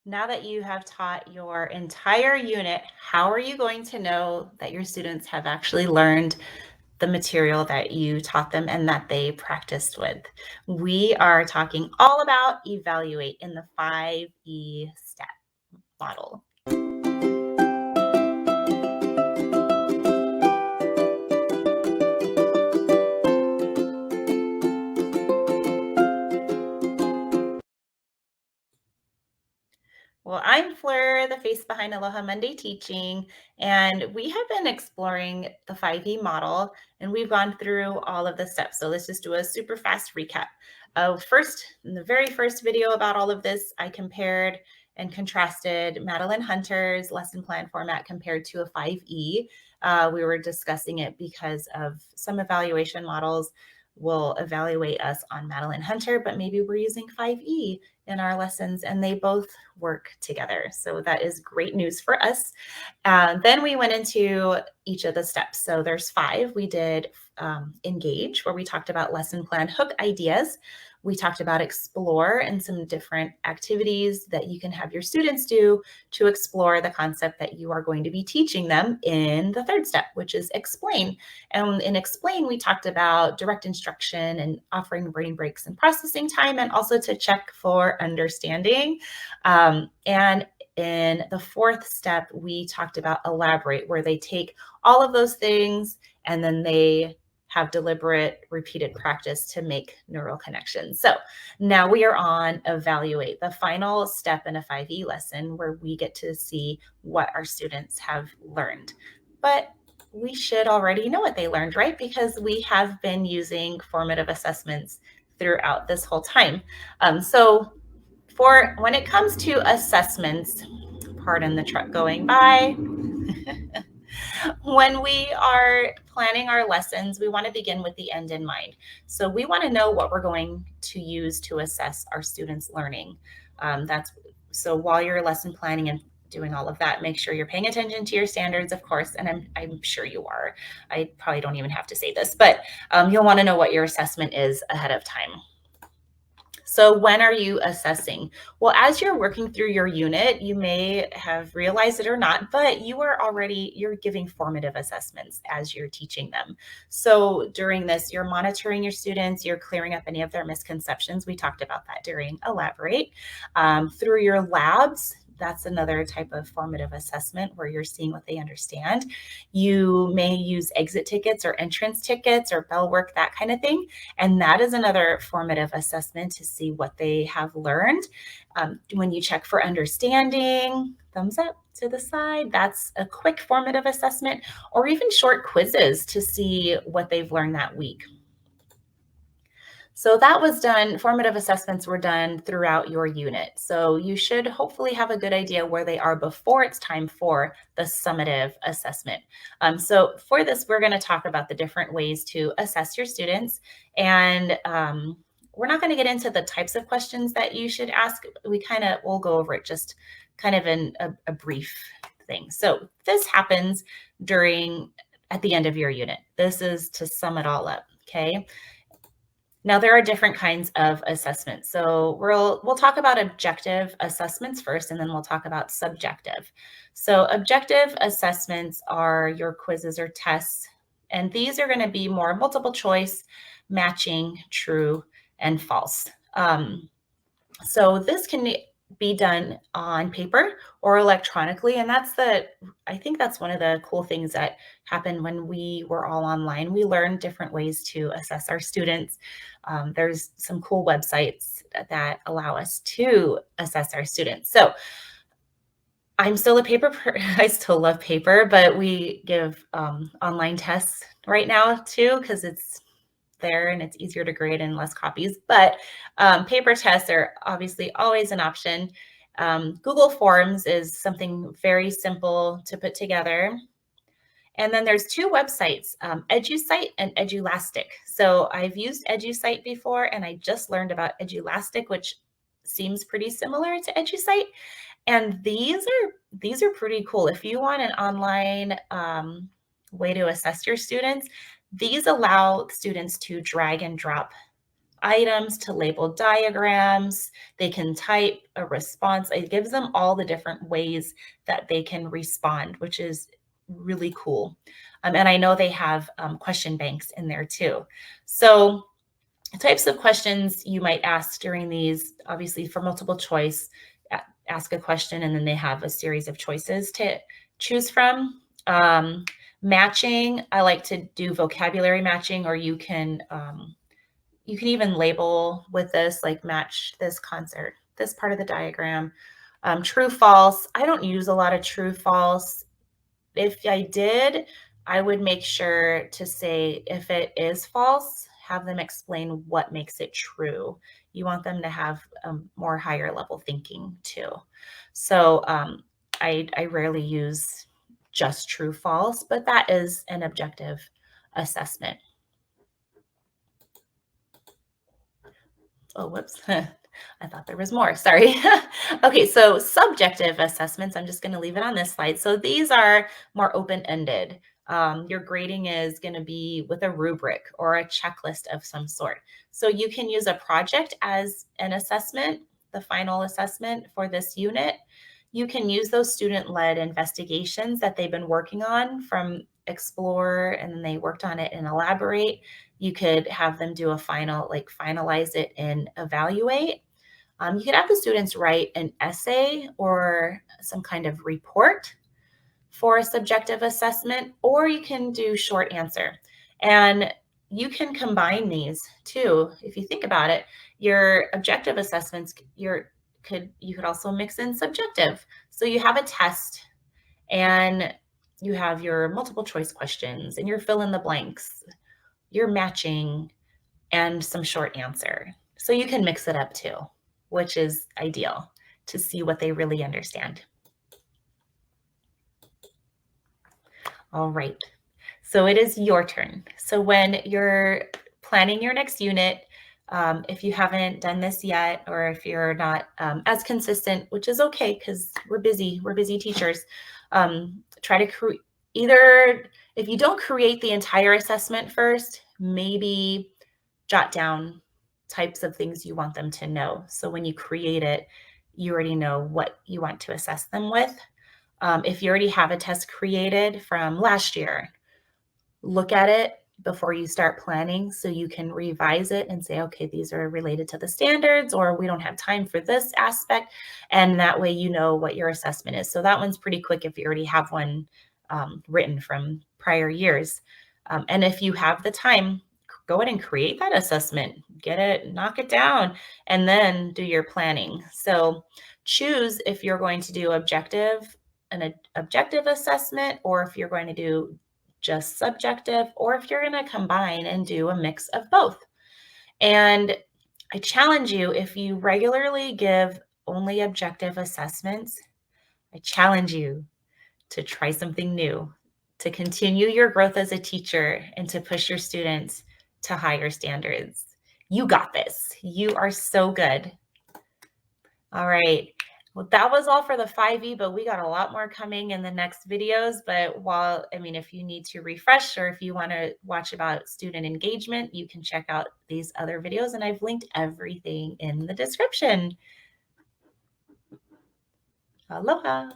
Now that you have taught your entire unit, how are you going to know that your students have actually learned the material that you taught them and that they practiced with? We are talking all about evaluate in the 5E step model. Well, I'm Fleur, the face behind Aloha Monday Teaching, and we have been exploring the 5E model, and we've gone through all of the steps. So let's just do a super fast recap. First, in the very first video about all of this, I compared and contrasted Madeline Hunter's lesson plan format compared to a 5E. We were discussing it because of some evaluation models will evaluate us on Madeline Hunter, but maybe we're using 5E in our lessons and they both work together. So that is great news for us. Then we went into each of the steps. So there's 5. We did engage, where we talked about lesson plan hook ideas. We talked about explore and some different activities that you can have your students do to explore the concept that you are going to be teaching them in the 3rd step, which is explain. And in explain, we talked about direct instruction and offering brain breaks and processing time, and also to check for understanding. And in the 4th step, we talked about elaborate, where they take all of those things and then they have deliberate, repeated practice to make neural connections. So now we are on evaluate, the final step in a 5E lesson, where we get to see what our students have learned. But we should already know what they learned, right? Because we have been using formative assessments throughout this whole time. So for when it comes to assessments, pardon the truck going by, when we are planning our lessons, we want to begin with the end in mind. So we want to know what we're going to use to assess our students' learning. So while you're lesson planning and doing all of that, make sure you're paying attention to your standards, of course, and I'm sure you are. I probably don't even have to say this, but you'll want to know what your assessment is ahead of time. So when are you assessing? Well, as you're working through your unit, you may have realized it or not, but you're giving formative assessments as you're teaching them. So during this, you're monitoring your students, you're clearing up any of their misconceptions. We talked about that during Elaborate. Through your labs, that's another type of formative assessment where you're seeing what they understand. You may use exit tickets or entrance tickets or bell work, that kind of thing. And that is another formative assessment to see what they have learned. When you check for understanding, thumbs up to the side, that's a quick formative assessment, or even short quizzes to see what they've learned that week. So that was done, formative assessments were done throughout your unit. So you should hopefully have a good idea where they are before it's time for the summative assessment. So for this, we're going to talk about the different ways to assess your students. And we're not going to get into the types of questions that you should ask. We'll go over it just kind of in a brief thing. So this happens at the end of your unit. This is to sum it all up, okay? Now, there are different kinds of assessments. So we'll talk about objective assessments first, and then we'll talk about subjective. So objective assessments are your quizzes or tests, and these are going to be more multiple choice, matching, true, and false. So this can be done on paper or electronically, and I think that's one of the cool things that happened when we were all online. We learned different ways to assess our students. There's some cool websites that allow us to assess our students. So I'm still I still love paper, but we give online tests right now too, because it's there and it's easier to grade and less copies. But paper tests are obviously always an option. Google Forms is something very simple to put together. And then there's 2 websites, EduCite and Edulastic. So I've used EduCite before, and I just learned about Edulastic, which seems pretty similar to EduCite. And these are pretty cool. If you want an online way to assess your students, these allow students to drag and drop items to label diagrams. They can type a response. It gives them all the different ways that they can respond, which is really cool. And I know they have question banks in there too. So types of questions you might ask during these, obviously for multiple choice, ask a question and then they have a series of choices to choose from. Matching, I like to do vocabulary matching, or you can even label with this, like match this concert, this part of the diagram. True, false. I don't use a lot of true, false. If I did, I would make sure to say if it is false, have them explain what makes it true. You want them to have more higher level thinking too. So I rarely use just true, false, but that is an objective assessment. Oh, whoops. I thought there was more. Sorry. Okay, so subjective assessments, I'm just going to leave it on this slide. So these are more open-ended. Your grading is going to be with a rubric or a checklist of some sort. So you can use a project as an assessment, the final assessment for this unit. You can use those student-led investigations that they've been working on from Explore, and then they worked on it and Elaborate. You could have them do a final, like finalize it and evaluate. You could have the students write an essay or some kind of report for a subjective assessment, or you can do short answer. And you can combine these too. If you think about it, your objective assessments, you could also mix in subjective. So you have a test and you have your multiple choice questions and your fill in the blanks, your matching, and some short answer. So you can mix it up too, which is ideal to see what they really understand. All right, so it is your turn. So when you're planning your next unit, if you haven't done this yet, or if you're not as consistent, which is okay because we're busy teachers, try to either, if you don't create the entire assessment first, maybe jot down types of things you want them to know. So when you create it, you already know what you want to assess them with. If you already have a test created from last year, look at it before you start planning so you can revise it and say, okay, these are related to the standards, or we don't have time for this aspect. And that way you know what your assessment is. So that one's pretty quick if you already have one written from prior years. And if you have the time, go ahead and create that assessment, get it, knock it down, and then do your planning. So choose if you're going to do an objective assessment, or if you're going to do just subjective, or if you're going to combine and do a mix of both. And I challenge you, if you regularly give only objective assessments, I challenge you to try something new, to continue your growth as a teacher, and to push your students to higher standards. You got this. You are so good. All right. Well, that was all for the 5E, but we got a lot more coming in the next videos. But if you need to refresh, or if you want to watch about student engagement, you can check out these other videos, and I've linked everything in the description. Aloha.